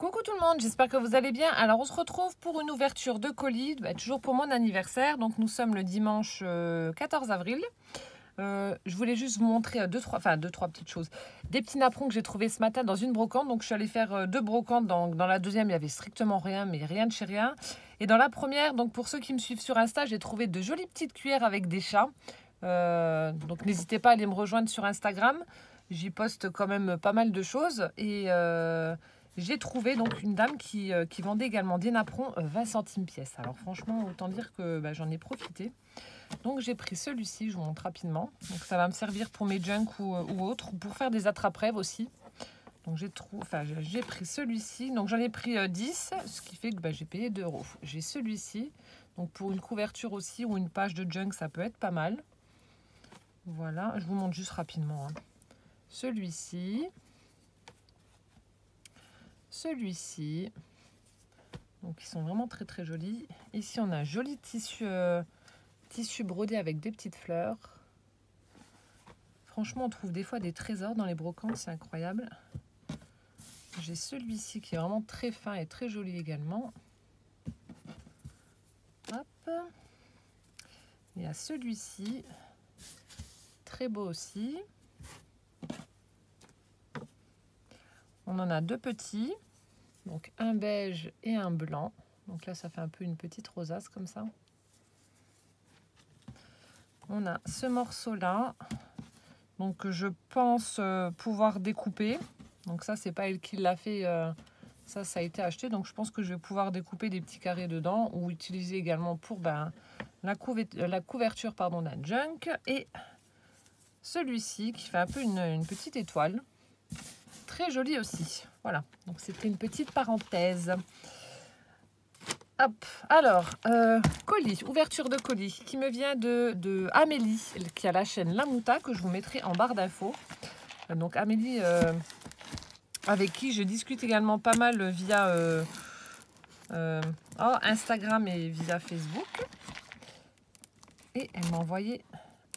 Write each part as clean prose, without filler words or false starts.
Coucou tout le monde, j'espère que vous allez bien. Alors on se retrouve pour une ouverture de colis, toujours pour mon anniversaire. Donc nous sommes le dimanche 14 avril. Je voulais juste vous montrer deux, trois petites choses. Des petits napperons que j'ai trouvés ce matin dans une brocante. Donc je suis allée faire deux brocantes. Dans la deuxième, il n'y avait strictement rien, mais rien de chez rien. Et dans la première, donc pour ceux qui me suivent sur Insta, j'ai trouvé de jolies petites cuillères avec des chats. Donc n'hésitez pas à aller me rejoindre sur Instagram. J'y poste quand même pas mal de choses. Et j'ai trouvé donc une dame qui vendait également des napperons 20 centimes pièce. Alors franchement, autant dire que j'en ai profité. Donc j'ai pris celui-ci, je vous montre rapidement. Donc ça va me servir pour mes junks ou autres, ou pour faire des attrape-rêves aussi. Donc j'ai pris celui-ci. Donc j'en ai pris 10, ce qui fait que j'ai payé 2 €. J'ai celui-ci. Donc pour une couverture aussi ou une page de junk, ça peut être pas mal. Voilà, je vous montre juste rapidement. Celui-ci. Celui-ci. Donc ils sont vraiment très très jolis. Ici on a un joli tissu brodé avec des petites fleurs. Franchement, on trouve des fois des trésors dans les brocantes, c'est incroyable. J'ai celui-ci qui est vraiment très fin et très joli également. Hop. Il y a celui-ci, très beau aussi. On en a deux petits, donc un beige et un blanc. Donc là, ça fait un peu une petite rosace comme ça. On a ce morceau-là, donc je pense pouvoir découper. Donc ça, c'est pas elle qui l'a fait, ça a été acheté. Donc je pense que je vais pouvoir découper des petits carrés dedans ou utiliser également pour la couverture d'un junk. Et celui-ci qui fait un peu une petite étoile. Très joli aussi. Voilà, donc c'était une petite parenthèse. Hop, alors, colis, ouverture de colis qui me vient de Amélie, qui a la chaîne La Mouta, que je vous mettrai en barre d'infos. Donc Amélie, avec qui je discute également pas mal via Instagram et via Facebook. Et elle m'a envoyé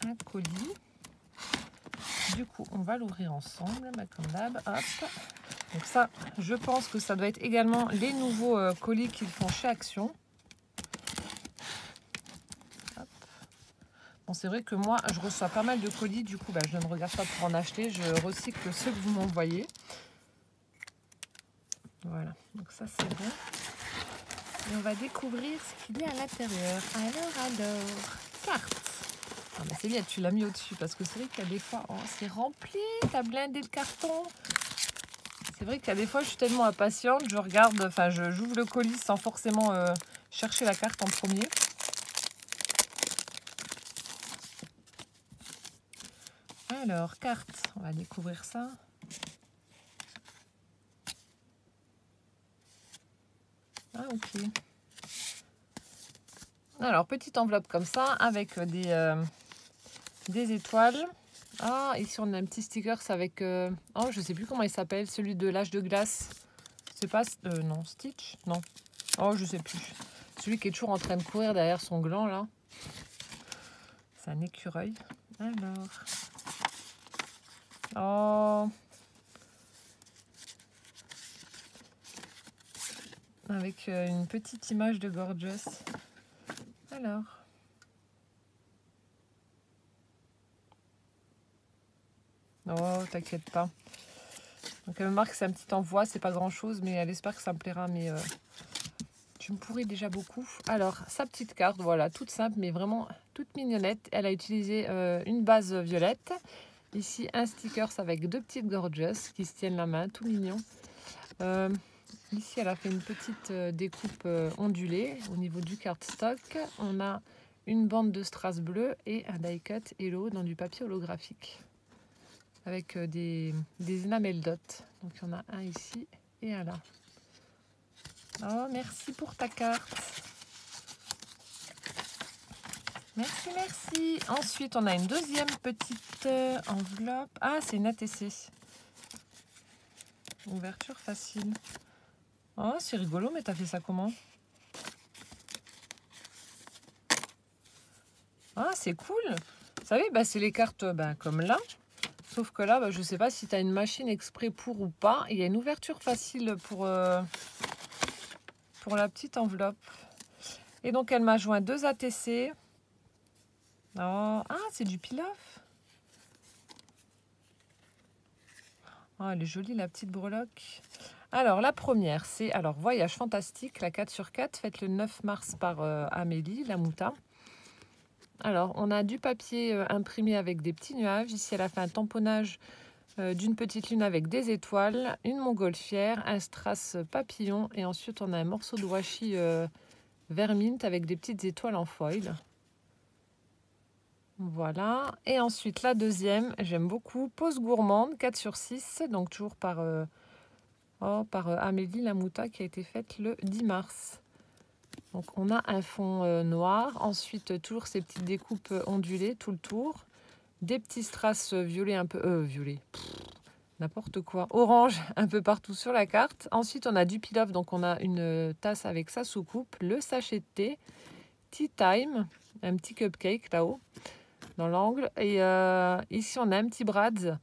un colis. Du coup, on va l'ouvrir ensemble, comme d'hab. Hop. Donc ça, je pense que ça doit être également les nouveaux colis qu'ils font chez Action. Hop. Bon, c'est vrai que moi, je reçois pas mal de colis. Du coup, je ne regarde pas pour en acheter. Je recycle ceux que vous m'envoyez. Voilà. Donc ça, c'est bon. Et on va découvrir ce qu'il y a à l'intérieur. Alors, carte. Ah c'est bien, tu l'as mis au-dessus parce que c'est vrai qu'il y a des fois, c'est rempli, t'as blindé le carton. C'est vrai qu'il y a des fois, je suis tellement impatiente, je regarde, j'ouvre le colis sans forcément chercher la carte en premier. Alors, carte, on va découvrir ça. Ah, ok. Alors, petite enveloppe comme ça, avec des étoiles. Ah, ici on a un petit sticker avec... oh, je sais plus comment il s'appelle, celui de l'âge de glace. C'est pas... non, Stitch. Non. Oh, je sais plus. Celui qui est toujours en train de courir derrière son gland, là. C'est un écureuil. Alors... oh... avec une petite image de Gorgeous. Alors... oh, t'inquiète pas. Donc elle me marque que c'est un petit envoi, c'est pas grand chose, mais elle espère que ça me plaira. Mais tu me pourris déjà beaucoup. Alors, sa petite carte, voilà, toute simple, mais vraiment toute mignonnette. Elle a utilisé une base violette. Ici, un sticker avec deux petites Gorgeous qui se tiennent la main, tout mignon. Ici, elle a fait une petite découpe ondulée au niveau du cardstock. On a une bande de strass bleu et un die cut Hello dans du papier holographique avec des enamel dots. Donc, il y en a un ici et un là. Oh, merci pour ta carte. Merci, merci. Ensuite, on a une deuxième petite enveloppe. Ah, c'est une ATC. Ouverture facile. Oh, c'est rigolo, mais t'as fait ça comment? Ah, c'est cool. Vous savez, c'est les cartes comme là. Sauf que là, bah, je ne sais pas si tu as une machine exprès pour ou pas. Il y a une ouverture facile pour la petite enveloppe. Et donc, elle m'a joint 2 ATC. Oh, ah, c'est du pilaf. Oh, elle est jolie, la petite breloque. Alors, la première, c'est Voyage fantastique, la 4x4, faite le 9 mars par Amélie Lamouta. Alors, on a du papier imprimé avec des petits nuages. Ici, elle a fait un tamponnage d'une petite lune avec des étoiles, une montgolfière, un strass papillon. Et ensuite, on a un morceau de washi vert mint avec des petites étoiles en foil. Voilà. Et ensuite, la deuxième, j'aime beaucoup. Pose gourmande, 4x6. Donc, toujours par Amélie Lamouta qui a été faite le 10 mars. Donc on a un fond noir, ensuite toujours ces petites découpes ondulées tout le tour, des petits strass violets un peu, violet, n'importe quoi, orange un peu partout sur la carte. Ensuite on a du pilaf, donc on a une tasse avec sa soucoupe, le sachet de thé, Tea Time, un petit cupcake là-haut dans l'angle. Et ici on a un petit Brads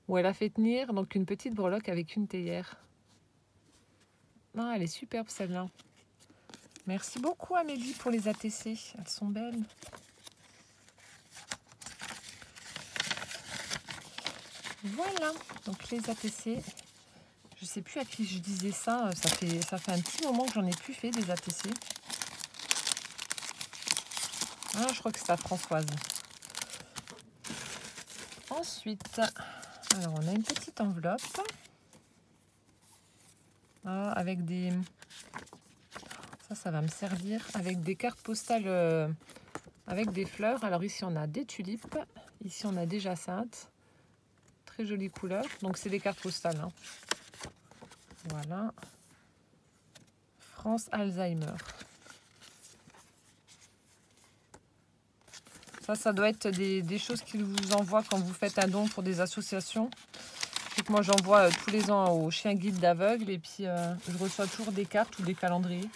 où elle a fait tenir donc une petite breloque avec une théière. Ah, elle est superbe celle-là. Merci beaucoup Amélie pour les ATC, elles sont belles. Voilà, donc les ATC, je sais plus à qui je disais ça, ça fait un petit moment que j'en ai plus fait des ATC. Ah, je crois que c'est à Françoise. Ensuite, alors on a une petite enveloppe avec des... Ça va me servir, avec des cartes postales avec des fleurs. Alors ici on a des tulipes, ici on a des jacinthes. Très jolie couleur. Donc c'est des cartes postales. Hein. Voilà. France Alzheimer. Ça doit être des choses qu'ils vous envoient quand vous faites un don pour des associations. Donc moi j'envoie tous les ans au chien guide d'aveugles et puis je reçois toujours des cartes ou des calendriers.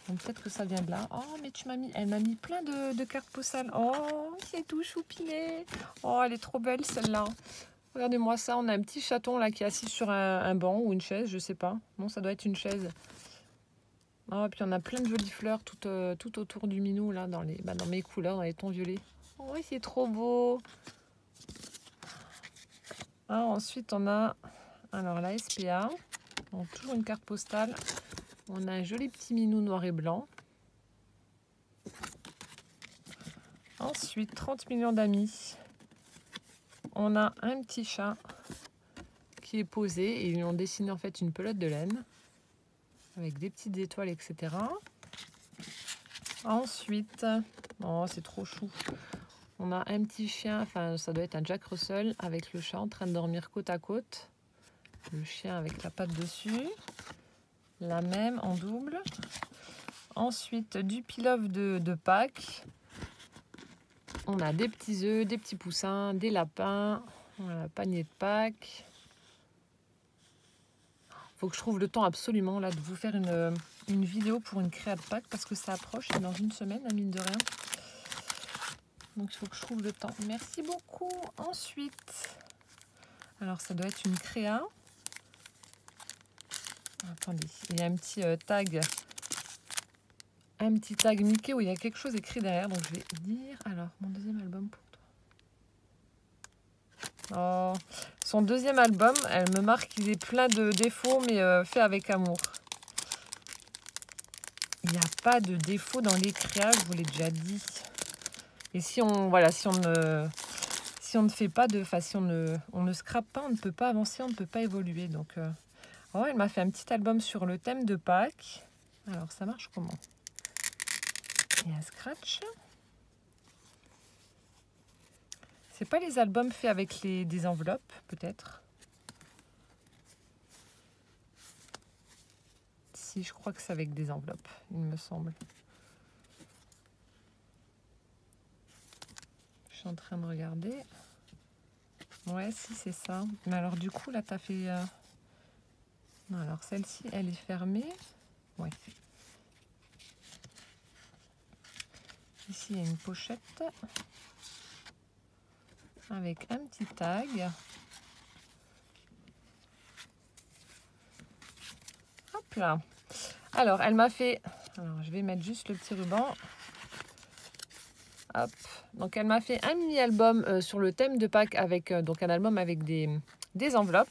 Donc peut-être que ça vient de là. Oh mais elle m'a mis plein de cartes postales. Oh c'est tout choupiné. Oh elle est trop belle celle-là. Regardez-moi ça, on a un petit chaton là qui est assis sur un banc ou une chaise, je sais pas. Non, ça doit être une chaise. Oh, et puis on a plein de jolies fleurs tout autour du minou là, dans mes couleurs, dans les tons violets. Oh, c'est trop beau. Ah, ensuite on a la SPA, donc toujours une carte postale. On a un joli petit minou noir et blanc. Ensuite 30 millions d'amis. On a un petit chat qui est posé et ils lui ont dessiné en fait une pelote de laine avec des petites étoiles, etc. Ensuite, oh c'est trop chou. On a un petit chien, enfin ça doit être un Jack Russell avec le chat en train de dormir côte à côte. Le chien avec la patte dessus. La même en double. Ensuite, du pilaf de Pâques. On a des petits œufs, des petits poussins, des lapins. Voilà, panier de Pâques. Faut que je trouve le temps absolument là de vous faire une vidéo pour une créa de Pâques parce que ça approche, c'est dans une semaine, à mine de rien. Donc il faut que je trouve le temps. Merci beaucoup. Ensuite, alors ça doit être une créa. Attendez, il y a un petit tag. Un petit tag Mickey où il y a quelque chose écrit derrière. Donc je vais dire, alors, mon deuxième album pour toi. Oh, son deuxième album, elle me marque qu'il est plein de défauts, mais fait avec amour. Il n'y a pas de défaut dans les créas, je vous l'ai déjà dit. Et si on ne fait pas de, enfin si on ne scrape pas, on ne peut pas avancer, on ne peut pas évoluer. Donc, oh, elle m'a fait un petit album sur le thème de Pâques. Alors ça marche comment? Il y a un scratch. C'est pas les albums faits avec des enveloppes, peut-être. Si, je crois que c'est avec des enveloppes, il me semble. Je suis en train de regarder. Ouais, si, c'est ça. Mais alors, du coup, là, tu as fait... Non, alors, celle-ci, elle est fermée. Ouais. Ici, il y a une pochette. avec un petit tag. Hop là. Alors, elle m'a fait... Alors, je vais mettre juste le petit ruban. Hop. Donc, elle m'a fait un mini-album sur le thème de Pâques avec donc un album avec des enveloppes.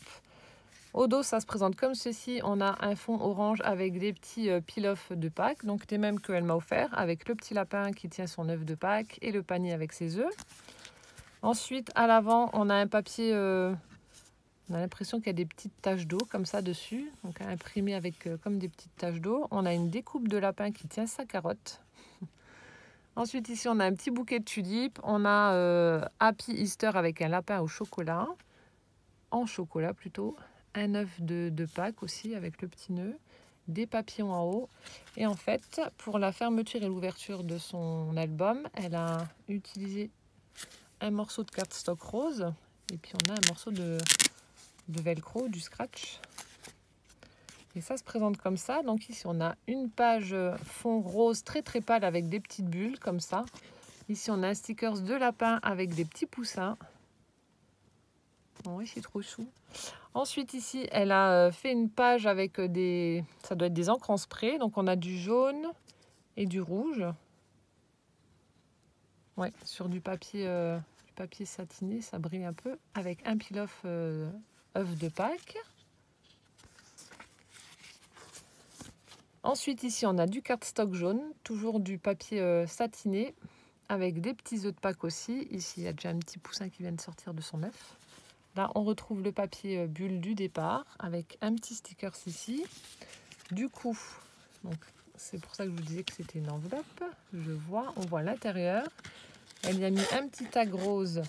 Au dos, ça se présente comme ceci. On a un fond orange avec des petits peel-off de Pâques, donc des mêmes qu'elle m'a offert, avec le petit lapin qui tient son œuf de Pâques et le panier avec ses œufs. Ensuite, à l'avant, on a un papier, on a l'impression qu'il y a des petites taches d'eau comme ça dessus, donc imprimé avec comme des petites taches d'eau. On a une découpe de lapin qui tient sa carotte. Ensuite, ici, on a un petit bouquet de tulipes. On a Happy Easter avec un lapin au chocolat, en chocolat plutôt. Un œuf de Pâques aussi avec le petit nœud, des papillons en haut. Et en fait, pour la fermeture et l'ouverture de son album, elle a utilisé un morceau de cardstock rose et puis on a un morceau de velcro, du scratch. Et ça se présente comme ça. Donc ici, on a une page fond rose très très pâle avec des petites bulles comme ça. Ici, on a un stickers de lapin avec des petits poussins. Oui, c'est trop chou. Ensuite, ici, elle a fait une page avec des... Ça doit être des encres en spray. Donc, on a du jaune et du rouge. Ouais, sur du papier satiné, ça brille un peu. Avec un peel-off œuf de Pâques. Ensuite, ici, on a du cardstock jaune. Toujours du papier satiné. Avec des petits œufs de Pâques aussi. Ici, il y a déjà un petit poussin qui vient de sortir de son œuf. Là, on retrouve le papier bulle du départ avec un petit sticker ici. Du coup, c'est pour ça que je vous disais que c'était une enveloppe. On voit l'intérieur. Elle y a mis un petit tag rose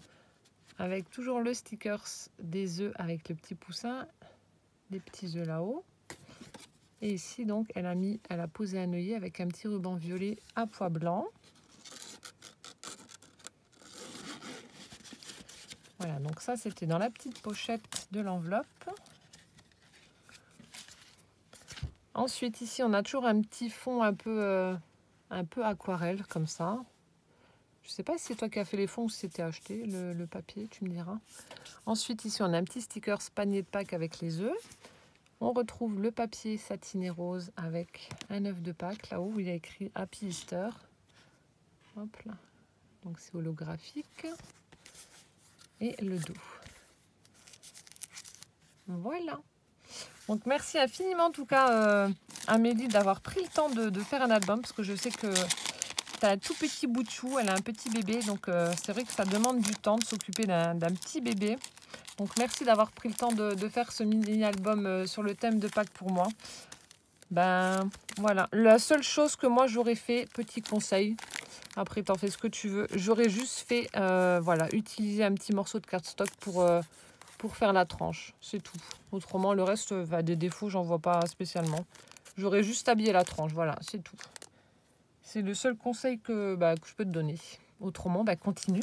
avec toujours le sticker des œufs avec le petit poussin, des petits œufs là-haut. Et ici, donc, elle a posé un œillet avec un petit ruban violet à pois blanc. Voilà, donc ça, c'était dans la petite pochette de l'enveloppe. Ensuite, ici, on a toujours un petit fond un peu aquarelle, comme ça. Je ne sais pas si c'est toi qui as fait les fonds ou si c'était acheté, le papier, tu me diras. Ensuite, ici, on a un petit sticker panier de Pâques avec les œufs. On retrouve le papier satiné rose avec un œuf de Pâques, là-haut, où il y a écrit Happy Easter. Hop là. Donc, c'est holographique. Et le dos. Voilà. Donc merci infiniment en tout cas Amélie d'avoir pris le temps de faire un album parce que je sais que tu as un tout petit bout de chou, elle a un petit bébé donc c'est vrai que ça demande du temps de s'occuper d'un petit bébé. Donc merci d'avoir pris le temps de faire ce mini-album sur le thème de Pâques pour moi. Ben voilà, la seule chose que moi j'aurais fait, petit conseil, après t'en fais ce que tu veux, j'aurais juste fait voilà, utiliser un petit morceau de cardstock pour faire la tranche, c'est tout. Autrement, le reste, des défauts, j'en vois pas spécialement. J'aurais juste habillé la tranche, voilà, c'est tout. C'est le seul conseil que je peux te donner. Autrement, continue,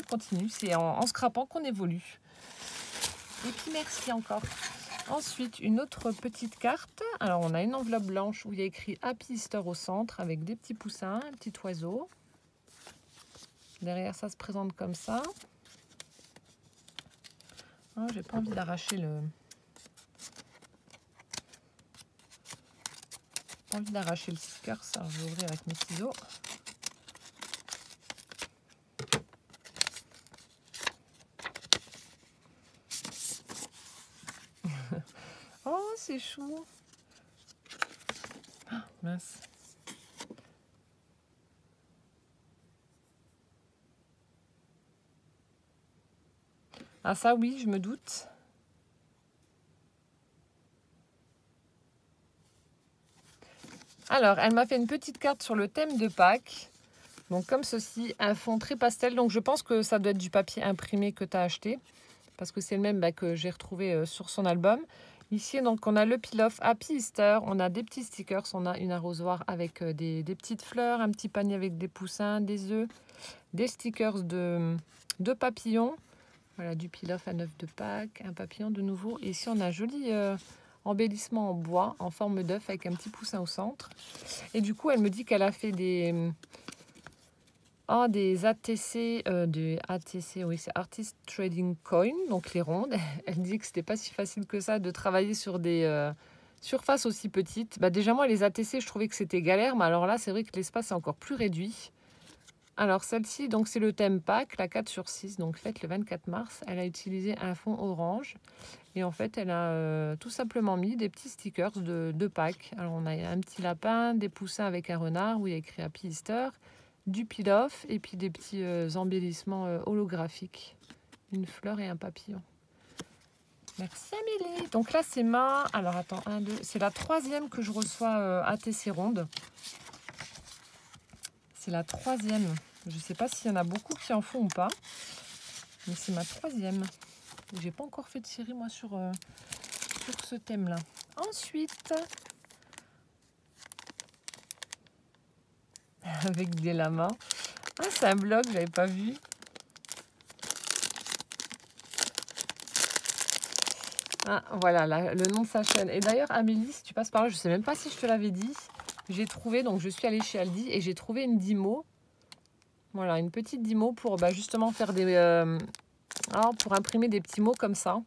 c'est en scrapant qu'on évolue. Et puis merci encore. Ensuite, une autre petite carte. Alors, on a une enveloppe blanche où il y a écrit Happy Easter au centre avec des petits poussins, un petit oiseau. Derrière, ça se présente comme ça. Oh, j'ai pas envie d'arracher le... Pas envie d'arracher le sticker, ça. Je vais ouvrir avec mes ciseaux. Oh, c'est chou. Ah, mince. Ah ça oui, je me doute. Alors, elle m'a fait une petite carte sur le thème de Pâques. Donc comme ceci, un fond très pastel. Donc je pense que ça doit être du papier imprimé que tu as acheté. Parce que c'est le même que j'ai retrouvé sur son album. Ici, donc, on a le peel-off Happy Easter. On a des petits stickers. On a une arrosoir avec des petites fleurs. Un petit panier avec des poussins, des œufs. Des stickers de papillons. Voilà, du peel-off à œuf de Pâques. Un papillon de nouveau. Et ici, on a un joli embellissement en bois, en forme d'œuf, avec un petit poussin au centre. Et du coup, elle me dit qu'elle a fait des Oh, des ATC, des ATC, oui, c'est Artist Trading Coin, donc les rondes. Elle dit que c'était pas si facile que ça de travailler sur des surfaces aussi petites. Bah, déjà, moi, les ATC, je trouvais que c'était galère, mais alors là, c'est vrai que l'espace est encore plus réduit. Alors, celle-ci, donc c'est le thème pack, la 4/6, donc faite le 24 mars. Elle a utilisé un fond orange. Et en fait, elle a tout simplement mis des petits stickers de Pâques. Alors, on a un petit lapin, des poussins avec un renard où il y a écrit Happy Easter, du peel-off et puis des petits embellissements holographiques. Une fleur et un papillon. Merci Amélie. Donc là, c'est ma... Alors, attends, 1, 2... C'est la 3e que je reçois ATC Ronde. C'est la 3e. Je ne sais pas s'il y en a beaucoup qui en font ou pas. Mais c'est ma 3e. J'ai pas encore fait de série, moi, sur ce thème-là. Ensuite, avec des lamas. Ah, c'est un blog, j'avais pas vu. Ah, voilà, le nom de sa chaîne. Et d'ailleurs, Amélie, si tu passes par là, je sais même pas si je te l'avais dit. J'ai trouvé, donc je suis allée chez Aldi et j'ai trouvé une Dymo. Voilà, une petite Dymo pour justement faire des... pour imprimer des petits mots comme ça.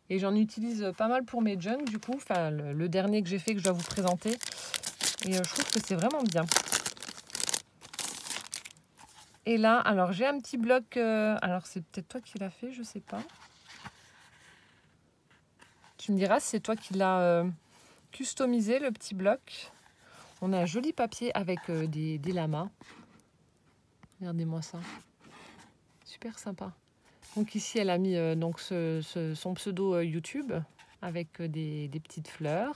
Et j'en utilise pas mal pour mes junk, du coup. Enfin, le dernier que j'ai fait, que je dois vous présenter. Et je trouve que c'est vraiment bien. Et là, alors j'ai un petit bloc. Alors c'est peut-être toi qui l'as fait, je sais pas. Tu me diras si c'est toi qui l'as customisé, le petit bloc. On a un joli papier avec des lamas. Regardez-moi ça. Super sympa. Donc ici, elle a mis donc son pseudo YouTube avec des petites fleurs.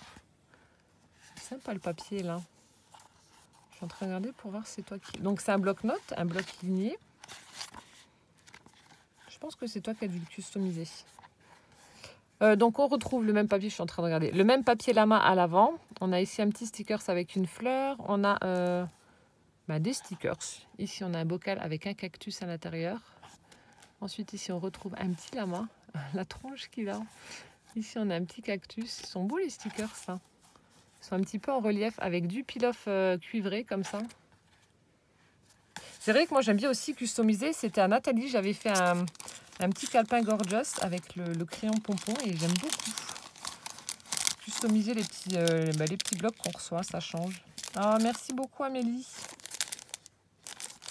C'est sympa le papier là. Je suis en train de regarder pour voir si c'est toi qui... Donc c'est un bloc-notes, un bloc ligné. Je pense que c'est toi qui as dû le customiser. Donc on retrouve le même papier, je suis en train de regarder. Le même papier lama à l'avant. On a ici un petit sticker avec une fleur. On a des stickers. Ici on a un bocal avec un cactus à l'intérieur. Ensuite ici on retrouve un petit lama. La tronche qu'il a. Ici on a un petit cactus. Ils sont beaux les stickers ça. Ils sont un petit peu en relief avec du peel-off cuivré comme ça. C'est vrai que moi j'aime bien aussi customiser. C'était à Nathalie, j'avais fait un petit calepin gorgeous avec le crayon pompon et j'aime beaucoup customiser les petits blocs qu'on reçoit, ça change. Ah, merci beaucoup Amélie.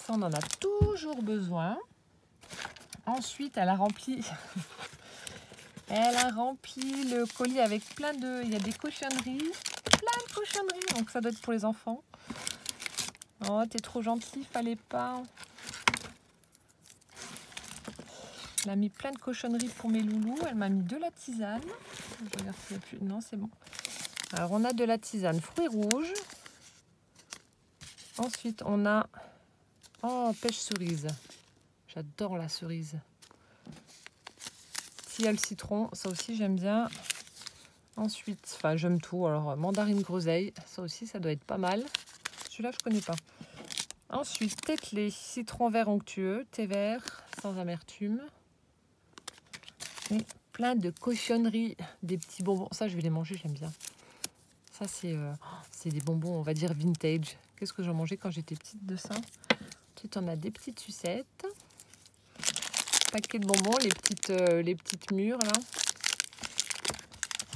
Ça on en a toujours besoin. Ensuite elle a rempli le colis avec plein de... Il y a des cochonneries, plein de cochonneries, donc ça doit être pour les enfants. Oh, t'es trop gentil, fallait pas. Elle a mis plein de cochonneries pour mes loulous. Elle m'a mis de la tisane. Je regarde s'il n'y a plus. Non, c'est bon. Alors, on a de la tisane fruits rouges. Ensuite, on a... Oh, pêche cerise. J'adore la cerise. Tilleul citron, ça aussi, j'aime bien. Ensuite, enfin, j'aime tout. Alors, mandarine groseille, ça aussi, ça doit être pas mal. Celui-là, je connais pas. Ensuite, tetley, citron vert onctueux, thé vert, sans amertume. Et plein de cochonneries, des petits bonbons. Ça, je vais les manger, j'aime bien. Ça, c'est des bonbons, on va dire, vintage. Qu'est-ce que j'en mangeais quand j'étais petite de ça? Ensuite, on a des petites sucettes. Paquet de bonbons, les petites mûres, là.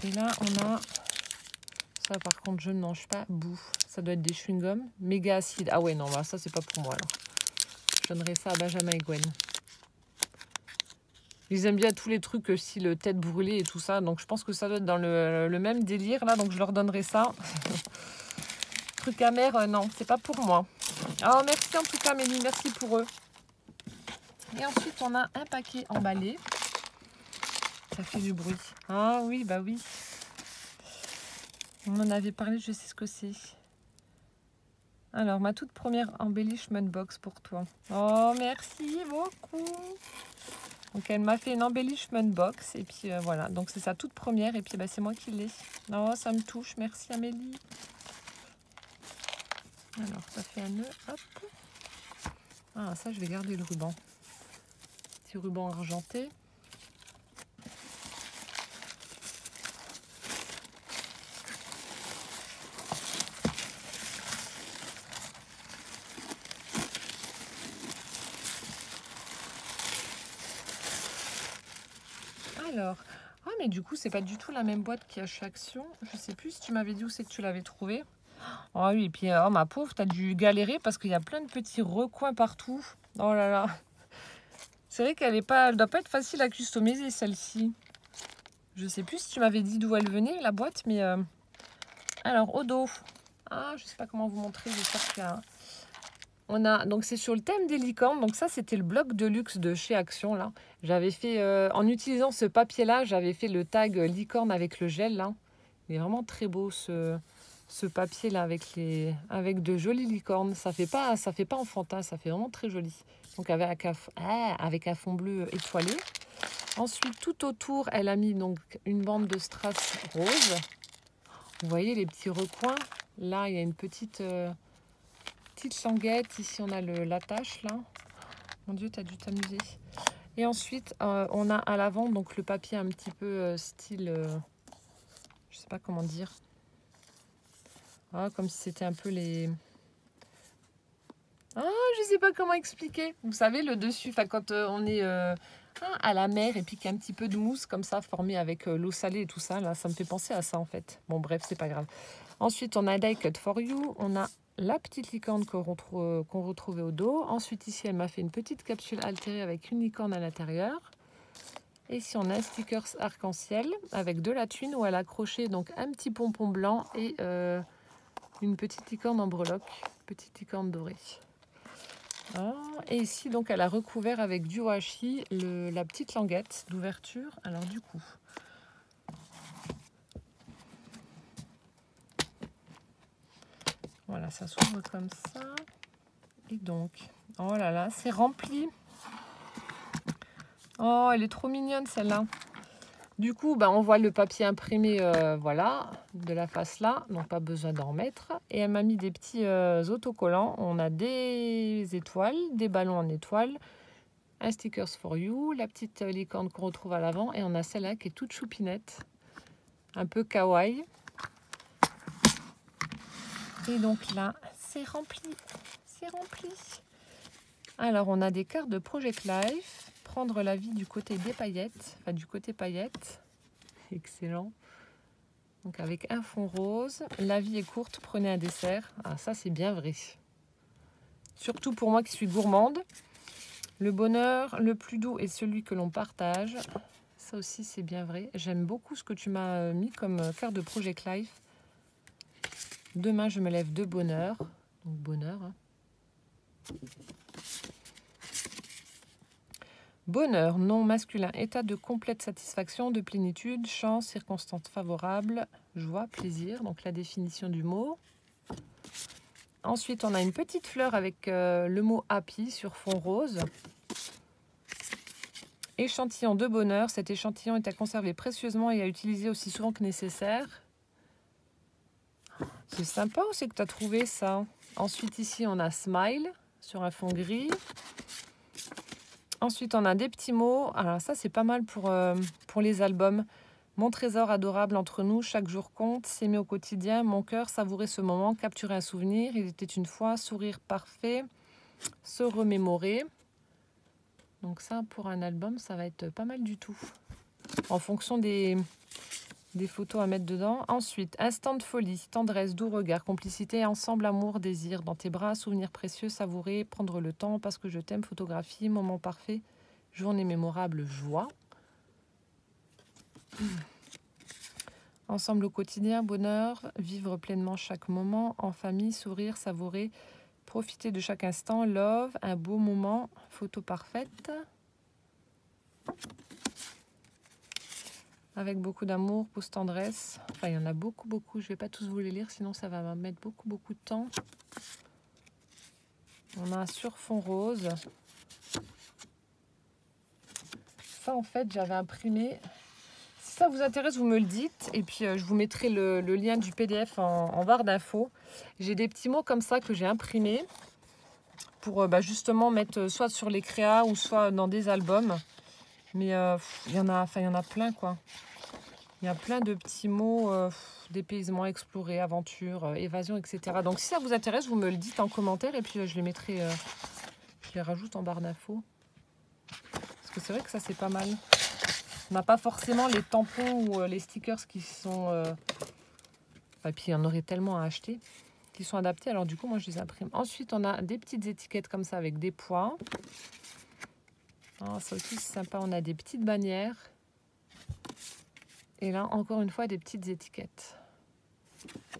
Et là, on a... Ça, par contre, je ne mange pas. Boue. Ça doit être des chewing-gums. Méga acide. Ah ouais, non, bah, ça, c'est pas pour moi, alors. Je donnerai ça à Benjamin et Gwen. Ils aiment bien tous les trucs style tête brûlée et tout ça. Donc, je pense que ça doit être dans le même délire, là. Donc, je leur donnerai ça. Truc amer, non, c'est pas pour moi. Oh, merci en tout cas, Mélie. Merci pour eux. Et ensuite, on a un paquet emballé. Ça fait du bruit. Ah oui, bah oui. On en avait parlé, je sais ce que c'est. Alors, ma toute première embellishment box pour toi. Oh, merci beaucoup. Donc, elle m'a fait une embellishment box. Et puis, voilà. Donc, c'est sa toute première. Et puis, bah, c'est moi qui l'ai. Oh, ça me touche. Merci, Amélie. Alors, ça fait un nœud. Hop. Ah, ça, je vais garder le ruban. Petit ruban argenté. mais du coup, c'est pas du tout la même boîte qu'il y a chez Action. Je sais plus si tu m'avais dit où c'est que tu l'avais trouvé. Oh oui, et puis, oh ma pauvre, t'as dû galérer parce qu'il y a plein de petits recoins partout. Oh là là. C'est vrai qu'elle doit pas être facile à customiser, celle-ci. Je sais plus si tu m'avais dit d'où elle venait, la boîte, mais... Alors, au dos. Ah, je sais pas comment vous montrer, j'espère qu'il y a... On a, donc c'est sur le thème des licornes, donc ça c'était le bloc de luxe de chez Action là. J'avais fait, en utilisant ce papier là, j'avais fait le tag licorne avec le gel là. Il est vraiment très beau ce papier là avec de jolies licornes. Ça fait pas enfantin, ça fait vraiment très joli. Donc avec un fond bleu étoilé. Ensuite tout autour elle a mis donc une bande de strass rose. Vous voyez les petits recoins. Là il y a une petite languette. Ici, on a l'attache, là. Mon Dieu, t'as dû t'amuser. Et ensuite, on a à l'avant, donc, le papier un petit peu style... je sais pas comment dire. Ah, comme si c'était un peu les... Ah, je sais pas comment expliquer. Vous savez, le dessus, quand on est à la mer et puis qu'il y a un petit peu de mousse comme ça, formée avec l'eau salée et tout ça, là, ça me fait penser à ça, en fait. Bon, bref, c'est pas grave. Ensuite, on a Die Cut for You. On a la petite licorne qu'on retrouvait au dos. Ensuite, ici, elle m'a fait une petite capsule altérée avec une licorne à l'intérieur. Et ici, on a un sticker arc-en-ciel avec de la thune où elle a accroché donc un petit pompon blanc et une petite licorne en breloque, petite licorne dorée. Ah, et ici, donc, elle a recouvert avec du washi la petite languette d'ouverture. Alors, du coup... Voilà, ça s'ouvre comme ça. Et donc, oh là là, c'est rempli. Oh, elle est trop mignonne celle-là. Du coup, on voit le papier imprimé, voilà, de la face là. Donc, pas besoin d'en mettre. Et elle m'a mis des petits autocollants. On a des étoiles, des ballons en étoiles, un stickers for you, la petite licorne qu'on retrouve à l'avant. Et on a celle-là qui est toute choupinette, un peu kawaii. Et donc là, c'est rempli. C'est rempli. Alors, on a des cartes de Project Life. Prendre la vie du côté des paillettes. Enfin, du côté paillettes. Excellent. Donc, avec un fond rose. La vie est courte, prenez un dessert. Ah, ça, c'est bien vrai. Surtout pour moi qui suis gourmande. Le bonheur le plus doux est celui que l'on partage. Ça aussi, c'est bien vrai. J'aime beaucoup ce que tu m'as mis comme carte de Project Life. Demain, je me lève de bonheur. Donc, bonheur. Hein. Bonheur, nom masculin, état de complète satisfaction, de plénitude, chance, circonstances favorables, joie, plaisir. Donc, la définition du mot. Ensuite, on a une petite fleur avec le mot happy sur fond rose. Échantillon de bonheur. Cet échantillon est à conserver précieusement et à utiliser aussi souvent que nécessaire. C'est sympa où c'est que tu as trouvé ça? Ensuite, ici, on a smile sur un fond gris. Ensuite, on a des petits mots. Alors ça, c'est pas mal pour les albums. Mon trésor adorable entre nous, chaque jour compte. S'aimer au quotidien, mon cœur, savourer ce moment, capturer un souvenir. Il était une fois, sourire parfait, se remémorer. Donc ça, pour un album, ça va être pas mal du tout. En fonction des photos à mettre dedans. Ensuite, instant de folie, tendresse, doux regard, complicité, ensemble, amour, désir. Dans tes bras, souvenirs précieux, savourer, prendre le temps, parce que je t'aime, photographie, moment parfait, journée mémorable, joie. Ensemble au quotidien, bonheur, vivre pleinement chaque moment, en famille, sourire, savourer, profiter de chaque instant, love, un beau moment, photo parfaite. Avec beaucoup d'amour, pause tendresse. Enfin, il y en a beaucoup, beaucoup. Je ne vais pas tous vous les lire, sinon ça va me mettre beaucoup, beaucoup de temps. On a un sur fond rose. Ça, en fait, j'avais imprimé. Si ça vous intéresse, vous me le dites. Et puis, je vous mettrai le lien du PDF en barre d'infos. J'ai des petits mots comme ça que j'ai imprimés pour justement mettre soit sur les créas ou soit dans des albums. Mais il y en a plein, quoi. Il y a plein de petits mots, dépaysement, explorer, aventure, évasion, etc. Donc, si ça vous intéresse, vous me le dites en commentaire et puis je les mettrai, je les rajoute en barre d'infos. Parce que c'est vrai que ça, c'est pas mal. On n'a pas forcément les tampons ou les stickers qui sont... Et puis, il y en aurait tellement à acheter qui sont adaptés. Alors, du coup, moi, je les imprime. Ensuite, on a des petites étiquettes comme ça avec des poids. Ah, ça aussi, c'est sympa. On a des petites bannières. Et là, encore une fois, des petites étiquettes.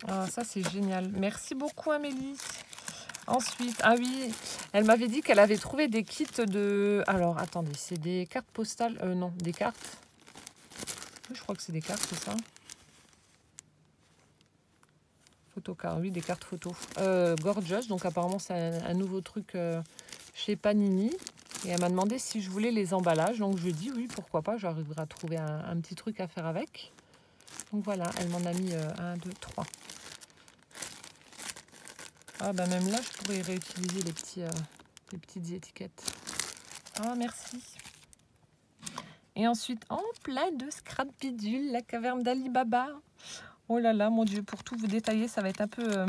Ah, ça, c'est génial. Merci beaucoup, Amélie. Ensuite, ah oui, elle m'avait dit qu'elle avait trouvé des kits de... Alors, attendez, c'est des cartes postales. Non, des cartes. Oui, je crois que c'est des cartes, c'est ça. Photocards, oui, des cartes photos. Gorgeous, donc apparemment, c'est un nouveau truc chez Panini. Et elle m'a demandé si je voulais les emballages. Donc, je lui ai dit oui, pourquoi pas. J'arriverai à trouver un petit truc à faire avec. Donc, voilà, elle m'en a mis 1, 2, 3. Ah, bah même là, je pourrais réutiliser les petites étiquettes. Ah, merci. Et ensuite, en plein de scrap bidule, la caverne d'Ali Baba. Oh là là, mon Dieu, pour tout vous détailler, ça va être un peu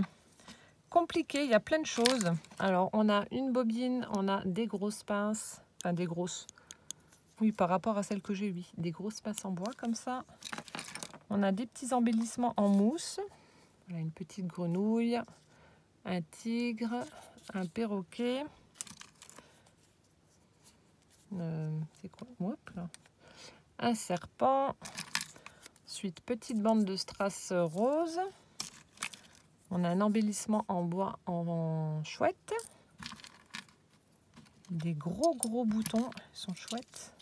compliqué. Il y a plein de choses. Alors, on a une bobine, on a des grosses pinces. Enfin, des grosses. Oui, par rapport à celles que j'ai, oui. Des grosses pinces en bois, comme ça. On a des petits embellissements en mousse. Voilà, une petite grenouille. Un tigre, un perroquet, c'est quoi? Hop, là. Un serpent, ensuite petite bande de strass rose, on a un embellissement en bois en chouette, des gros boutons, ils sont chouettes,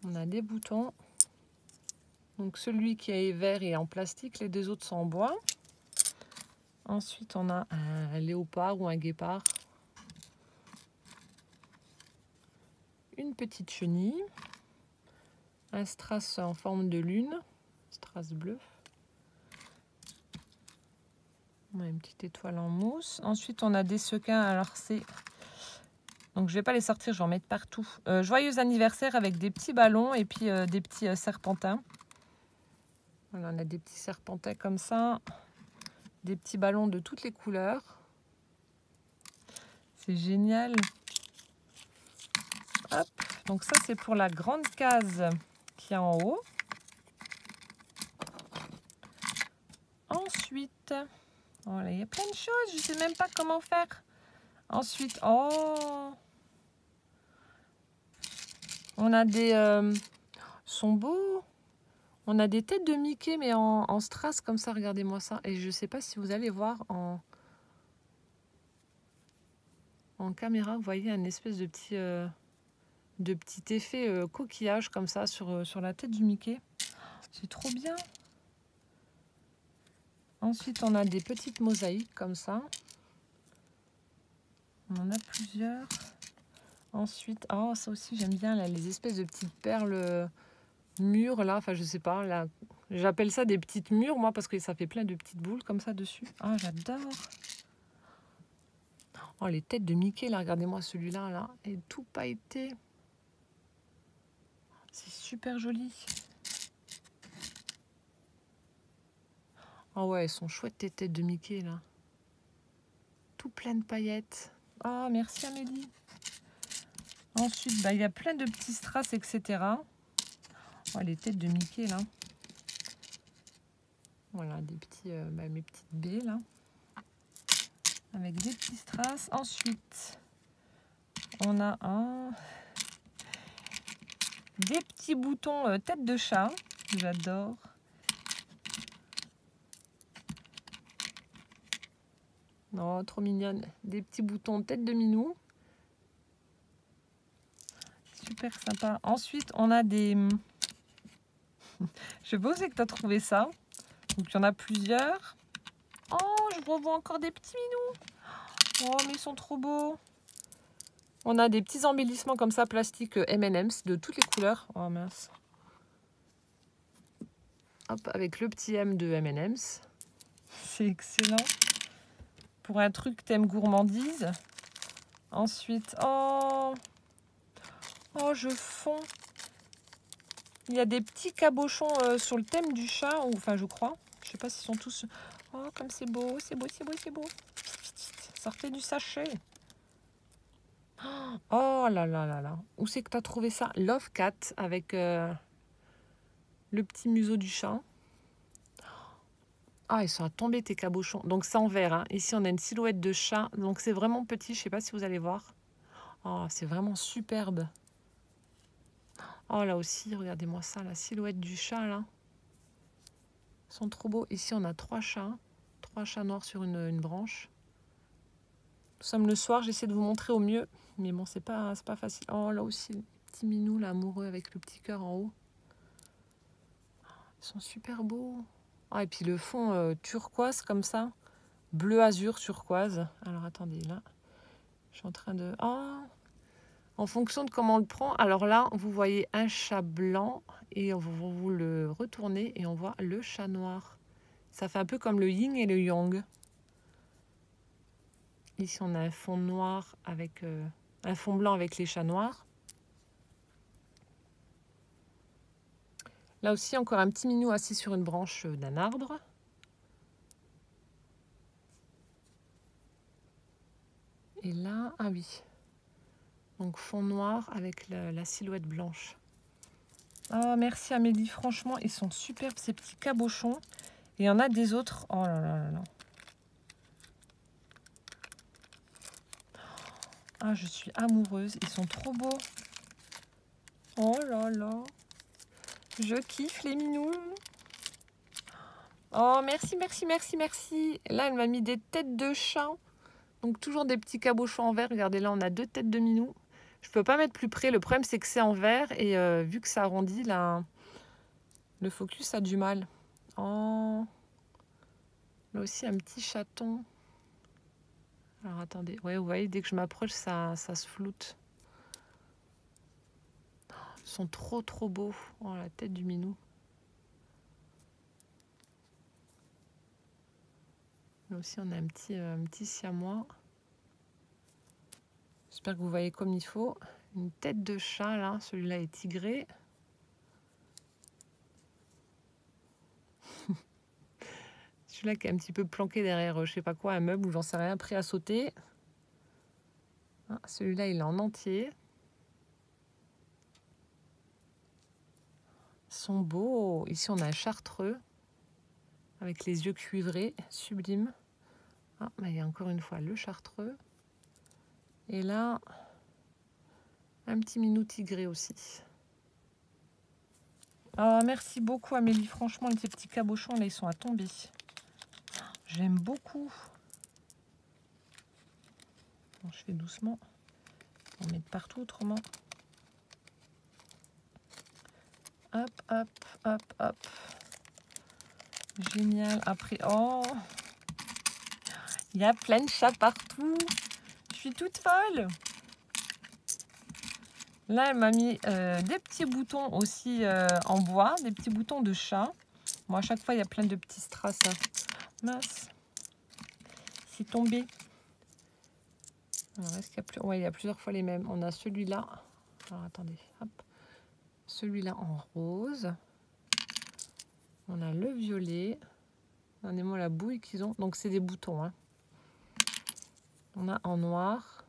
on a des boutons, donc celui qui est vert est en plastique, les deux autres sont en bois. Ensuite, on a un léopard ou un guépard. Une petite chenille. Un strass en forme de lune. Strass bleu. On a une petite étoile en mousse. Ensuite, on a des sequins. Alors, c'est... Donc, je ne vais pas les sortir, je vais en mettre partout. Joyeux anniversaire avec des petits ballons et puis des petits serpentins. Voilà, on a des petits serpentins comme ça. Des petits ballons de toutes les couleurs. C'est génial. Hop. Donc ça, c'est pour la grande case qui est en haut. Ensuite, voilà, il y a plein de choses. Je ne sais même pas comment faire. Ensuite, oh, on a des... sont beaux. On a des têtes de Mickey, mais en strass comme ça. Regardez-moi ça. Et je ne sais pas si vous allez voir en caméra. Vous voyez un espèce de petit effet coquillage comme ça sur la tête du Mickey. C'est trop bien. Ensuite, on a des petites mosaïques comme ça. On en a plusieurs. Ensuite, oh, ça aussi, j'aime bien là, les espèces de petites perles mûres là. Enfin, je sais pas. Là, j'appelle ça des petites mûres, moi, parce que ça fait plein de petites boules comme ça dessus. Ah, j'adore. Oh, les têtes de Mickey, là, regardez-moi celui-là, là. Et tout pailleté. C'est super joli. Oh ouais, elles sont chouettes, tes têtes de Mickey, là. Tout plein de paillettes. Ah, merci Amélie. Ensuite, bah, il y a plein de petits strass, etc. Oh, les têtes de Mickey, là. Voilà, des petits, mes petites baies, là. Avec des petits strass. Ensuite, on a des petits boutons tête de chat. J'adore. Oh, trop mignonne. Des petits boutons tête de minou. Super sympa. Ensuite, on a des... Je sais pas où c'est que tu as trouvé ça. Donc, il y en a plusieurs. Oh, je revois encore des petits minous. Oh, mais ils sont trop beaux. On a des petits embellissements comme ça, plastique M&M's de toutes les couleurs. Oh, mince. Hop, avec le petit M de M&M's. C'est excellent. Pour un truc thème gourmandise. Ensuite, oh, je fonds. Il y a des petits cabochons sur le thème du chat, ou enfin je crois. Je sais pas s'ils sont tous... Oh, comme c'est beau, c'est beau, c'est beau, c'est beau. Sortez du sachet. Oh là là là là. Où c'est que tu as trouvé ça? Love Cat avec le petit museau du chat. Ah, ils sont à tomber tes cabochons. Donc c'est en vert, hein. Ici, on a une silhouette de chat. Donc c'est vraiment petit. Je ne sais pas si vous allez voir. Oh, c'est vraiment superbe. Oh, là aussi, regardez-moi ça. La silhouette du chat, là. Ils sont trop beaux. Ici, on a 3 chats. 3 chats noirs sur une branche. Nous sommes le soir. J'essaie de vous montrer au mieux. Mais bon, c'est pas facile. Oh, là aussi, le petit minou, là, amoureux, avec le petit cœur en haut. Ils sont super beaux. Ah, et puis le fond turquoise comme ça. Bleu azur turquoise. Alors attendez, là. Je suis en train de... Ah, en fonction de comment on le prend. Alors là, vous voyez un chat blanc. Et vous le retournez et on voit le chat noir. Ça fait un peu comme le yin et le yang. Ici, on a un fond noir avec... un fond blanc avec les chats noirs. Là aussi, encore un petit minou assis sur une branche d'un arbre. Et là, ah oui. Donc fond noir avec la silhouette blanche. Oh, merci Amélie, franchement, ils sont superbes ces petits cabochons. Et il y en a des autres. Oh là là là là. Ah, je suis amoureuse, ils sont trop beaux. Oh là là. Je kiffe les minous. Oh, merci, merci, merci, merci. Là, elle m'a mis des têtes de chat. Donc toujours des petits cabochons en verre. Regardez, là, on a 2 têtes de minous. Je peux pas mettre plus près. Le problème, c'est que c'est en vert. Et vu que ça arrondit, là, le focus a du mal. Oh. Là aussi, un petit chaton. Alors, attendez. Ouais, vous voyez, dès que je m'approche, ça se floute. Ils sont trop, trop beaux. Oh, la tête du minou. Là aussi, on a un petit siamois. J'espère que vous voyez comme il faut. Une tête de chat, là. Celui-là est tigré. Celui-là qui est un petit peu planqué derrière, je sais pas quoi, un meuble ou j'en sais rien, prêt à sauter. Ah, celui-là, il est en entier. Ils sont beaux. Ici, on a un chartreux avec les yeux cuivrés, sublime. Ah, bah, il y a encore une fois le chartreux. Et là, un petit minou tigré aussi. Oh, merci beaucoup Amélie. Franchement, ces petits cabochons, là, ils sont à tomber. J'aime beaucoup. Bon, je fais doucement. On va mettre partout autrement. Hop, hop, hop, hop. Génial. Après, oh, il y a plein de chats partout. Je suis toute folle. Là, elle m'a mis des petits boutons aussi en bois, des petits boutons de chat. Bon, à chaque fois, il y a plein de petits strass. Mince. C'est tombé. Alors, est-ce qu'il y a plus... Ouais, il y a plusieurs fois les mêmes. On a celui-là. Alors, attendez. Hop. Celui-là en rose. On a le violet. Regardez-moi la bouille qu'ils ont. Donc, c'est des boutons. Hein. On a en noir.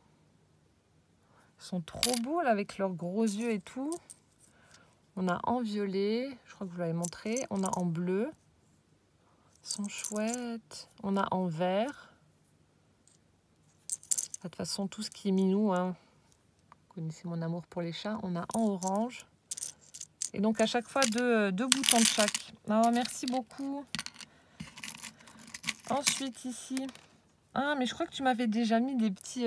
Ils sont trop beaux, là, avec leurs gros yeux et tout. On a en violet. Je crois que je vous l'avais montré. On a en bleu. Ils sont chouettes. On a en vert. De toute façon, tout ce qui est minou, hein. Vous connaissez mon amour pour les chats. On a en orange. Et donc, à chaque fois, deux boutons de chaque. Oh, merci beaucoup. Ensuite, ici... Ah, mais je crois que tu m'avais déjà mis des petits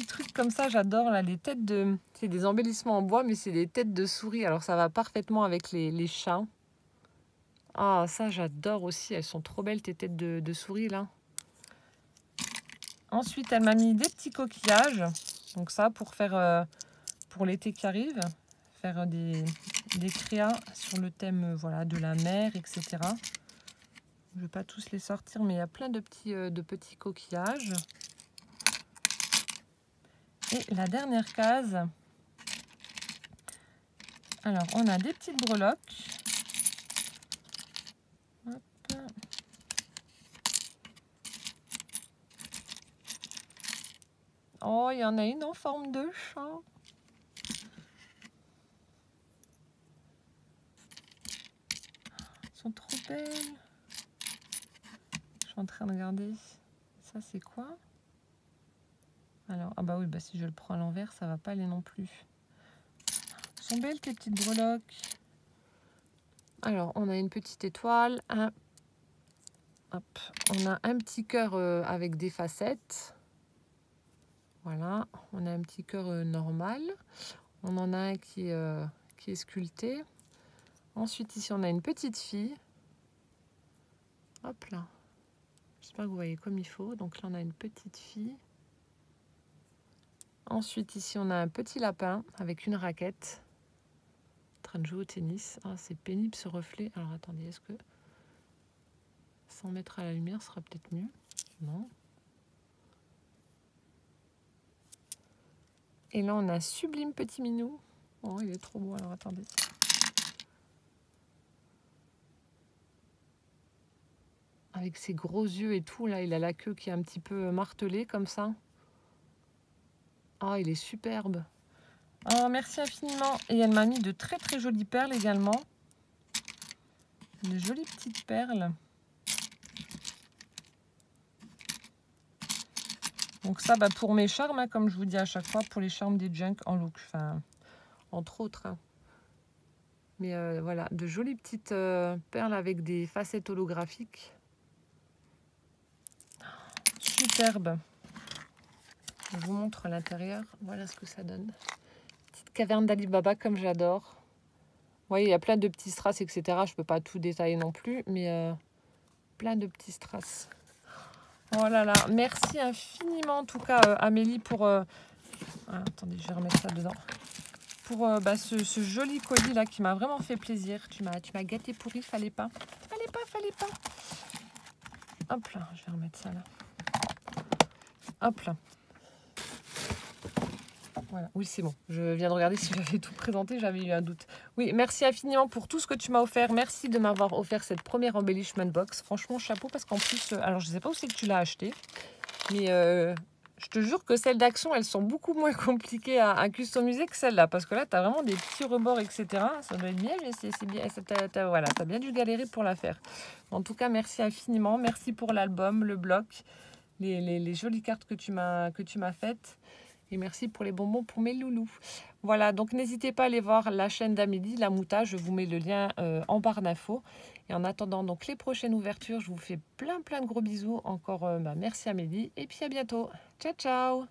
trucs comme ça. J'adore, là, les têtes de... C'est des embellissements en bois, mais c'est des têtes de souris. Alors, ça va parfaitement avec les chats. Ah, ça, j'adore aussi. Elles sont trop belles, tes têtes de souris, là. Ensuite, elle m'a mis des petits coquillages. Donc ça, pour faire pour l'été qui arrive. Faire des créas sur le thème voilà, de la mer, etc. Je ne vais pas tous les sortir, mais il y a plein de petits coquillages. Et la dernière case. Alors, on a des petites breloques. Hop. Oh, il y en a une en forme de chat. Elles sont trop belles. Je suis en train de regarder. Ça, c'est quoi? Alors, ah bah oui, bah si je le prends à l'envers, ça va pas aller non plus. Elles sont belles, tes petites breloques. Alors, on a une petite étoile. Hop, on a un petit cœur avec des facettes. Voilà, on a un petit cœur normal. On en a un qui est sculpté. Ensuite, ici, on a une petite fille. Hop là. J'espère que vous voyez comme il faut. Donc là, on a une petite fille. Ensuite, ici, on a un petit lapin avec une raquette. En train de jouer au tennis. Ah, c'est pénible ce reflet. Alors, attendez, est-ce que... Sans mettre à la lumière, ce sera peut-être mieux. Non. Et là, on a Sublime Petit Minou. Oh, il est trop beau. Alors, attendez. Avec ses gros yeux et tout. Là, il a la queue qui est un petit peu martelée, comme ça. Oh, il est superbe. Oh, merci infiniment. Et elle m'a mis de très, très jolies perles également. De jolies petites perles. Donc ça, bah, pour mes charmes, hein, comme je vous dis à chaque fois, pour les charmes des Junk en look, enfin, entre autres. Hein. Mais voilà, de jolies petites perles avec des facettes holographiques. Superbe. Je vous montre l'intérieur. Voilà ce que ça donne. Petite caverne d'Alibaba comme j'adore. Vous voyez, il y a plein de petits strass, etc. Je ne peux pas tout détailler non plus, mais plein de petits strass. Oh là là, merci infiniment en tout cas Amélie pour... attendez, je vais remettre ça dedans. Pour ce joli colis là qui m'a vraiment fait plaisir. Tu m'as gâté pourri, fallait pas. Fallait pas. Hop là, je vais remettre ça là. Hop là. Voilà, oui c'est bon. Je viens de regarder si j'avais tout présenté, j'avais eu un doute. Oui, merci infiniment pour tout ce que tu m'as offert. Merci de m'avoir offert cette première embellishment box. Franchement, chapeau parce qu'en plus, alors je sais pas où c'est que tu l'as acheté, mais je te jure que celles d'Action, elles sont beaucoup moins compliquées à customiser que celles-là. Parce que là, tu as vraiment des petits rebords, etc. Ça doit être bien, mais c'est bien. Voilà, tu as bien dû galérer pour la faire. En tout cas, merci infiniment. Merci pour l'album, le bloc, les jolies cartes que tu m'as faites. Et merci pour les bonbons pour mes loulous. Voilà, donc n'hésitez pas à aller voir la chaîne d'Amélie, La Mouta. Je vous mets le lien en barre d'infos. Et en attendant donc les prochaines ouvertures, je vous fais plein de gros bisous. Encore merci Amélie. Et puis à bientôt. Ciao, ciao.